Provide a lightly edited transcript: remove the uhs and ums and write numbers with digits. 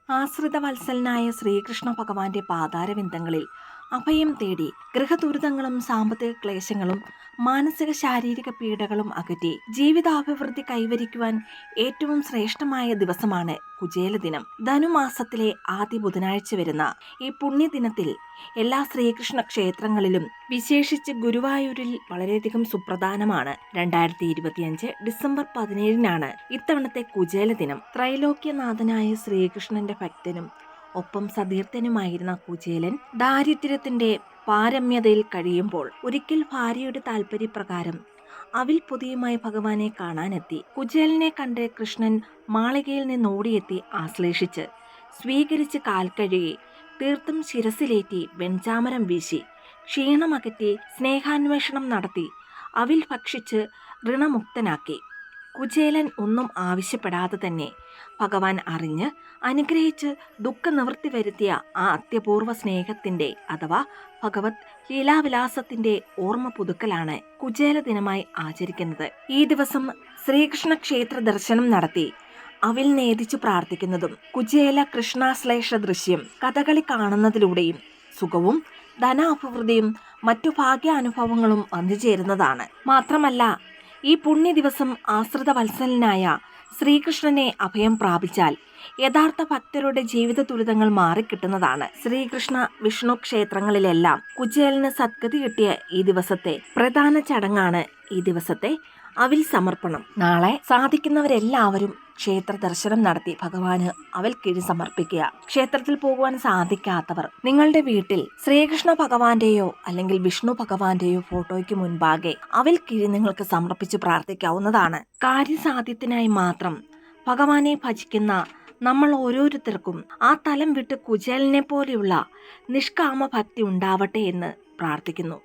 ആശ്രിതവത്സലനായ ശ്രീകൃഷ്ണ ഭഗവാന്റെ പാതാരവിന്ദങ്ങളിൽ അഭയം തേടി ഗൃഹദുരിതങ്ങളും സാമ്പത്തിക ക്ലേശങ്ങളും മാനസിക ശാരീരിക പീഡകളും അകറ്റി ജീവിതാഭിവൃദ്ധി കൈവരിക്കുവാൻ ഏറ്റവും ശ്രേഷ്ഠമായ ദിവസമാണ് കുചേലദിനം. ധനുമാസത്തിലെ ആദ്യ ബുധനാഴ്ച വരുന്ന ഈ പുണ്യദിനത്തിൽ എല്ലാ ശ്രീകൃഷ്ണ ക്ഷേത്രങ്ങളിലും വിശേഷിച്ച് ഗുരുവായൂരിൽ വളരെയധികം സുപ്രധാനമാണ്. 2025 ഡിസംബർ 17 ഇത്തവണത്തെ കുചേലദിനം. ത്രൈലോക്യനാഥനായ ശ്രീകൃഷ്ണന്റെ ഭക്തനും ഒപ്പം സതീർത്ഥനുമായിരുന്ന കുചേലൻ ദാരിദ്ര്യത്തിന്റെ പാരമ്യതയിൽ കഴിയുമ്പോൾ ഒരിക്കൽ ഭാര്യയുടെ താല്പര്യപ്രകാരം അവിൽ പൊതിയുമായി ഭഗവാനെ കാണാനെത്തി. കുചേലനെ കണ്ട് കൃഷ്ണൻ മാളികയിൽ നിന്ന് ഓടിയെത്തി ആശ്ലേഷിച്ച് സ്വീകരിച്ച് കാൽ കഴുകി തീർത്തും ശിരസിലേറ്റി വെൺചാമരം വീശി ക്ഷീണമകറ്റി സ്നേഹാന്വേഷണം നടത്തി അവിൽ ഭക്ഷിച്ച് ഋണമുക്തനാക്കി. കുചേലൻ ഒന്നും ആവശ്യപ്പെടാതെ തന്നെ ഭഗവാൻ അറിഞ്ഞ് അനുഗ്രഹിച്ച് ദുഃഖനിവൃത്തി വരുത്തിയ ആ അത്യപൂർവ സ്നേഹത്തിന്റെ അഥവാ ഭഗവത് ലീലാവിലാസത്തിന്റെ ഓർമ്മ പുതുക്കലാണ് കുചേല ദിനമായി ആചരിക്കുന്നത്. ഈ ദിവസം ശ്രീകൃഷ്ണ ക്ഷേത്ര ദർശനം നടത്തി അവിൽ നേദിച്ചു പ്രാർത്ഥിക്കുന്നതും കുചേല കൃഷ്ണാശ്ലേഷ ദൃശ്യം കഥകളി കാണുന്നതിലൂടെയും സുഖവും ധനാഭിവൃദ്ധിയും മറ്റു ഭാഗ്യാനുഭവങ്ങളും വന്നുചേരുന്നതാണ്. മാത്രമല്ല ഈ പുണ്യ ദിവസം ആശ്രിത വത്സലനായ ശ്രീകൃഷ്ണനെ അഭയം പ്രാപിച്ചാൽ യഥാർത്ഥ ഭക്തരുടെ ജീവിത ദുരിതങ്ങൾ മാറിക്കിട്ടുന്നതാണ്. ശ്രീകൃഷ്ണ വിഷ്ണു ക്ഷേത്രങ്ങളിലെല്ലാം കുചേലന് സദ്ഗതി കിട്ടിയ ഈ ദിവസത്തെ പ്രധാന ചടങ്ങാണ് ഈ ദിവസത്തെ അവിൽ സമർപ്പണം. നാളെ സാധിക്കുന്നവരെല്ലാവരും ക്ഷേത്ര ദർശനം നടത്തി ഭഗവാന് അവൽ കിഴി സമർപ്പിക്കുക. ക്ഷേത്രത്തിൽ പോകുവാൻ സാധിക്കാത്തവർ നിങ്ങളുടെ വീട്ടിൽ ശ്രീകൃഷ്ണ ഭഗവാന്റെയോ അല്ലെങ്കിൽ വിഷ്ണു ഭഗവാന്റെയോ ഫോട്ടോയ്ക്ക് മുൻപാകെ അവൽ കിഴി നിങ്ങൾക്ക് സമർപ്പിച്ച് പ്രാർത്ഥിക്കാവുന്നതാണ്. കാര്യസാധ്യത്തിനായി മാത്രം ഭഗവാനെ ഭജിക്കുന്ന നമ്മൾ ഓരോരുത്തർക്കും ആ തലം വിട്ട് കുചേലനെ പോലെയുള്ള നിഷ്കാമ ഭക്തി ഉണ്ടാവട്ടെ എന്ന് പ്രാർത്ഥിക്കുന്നു.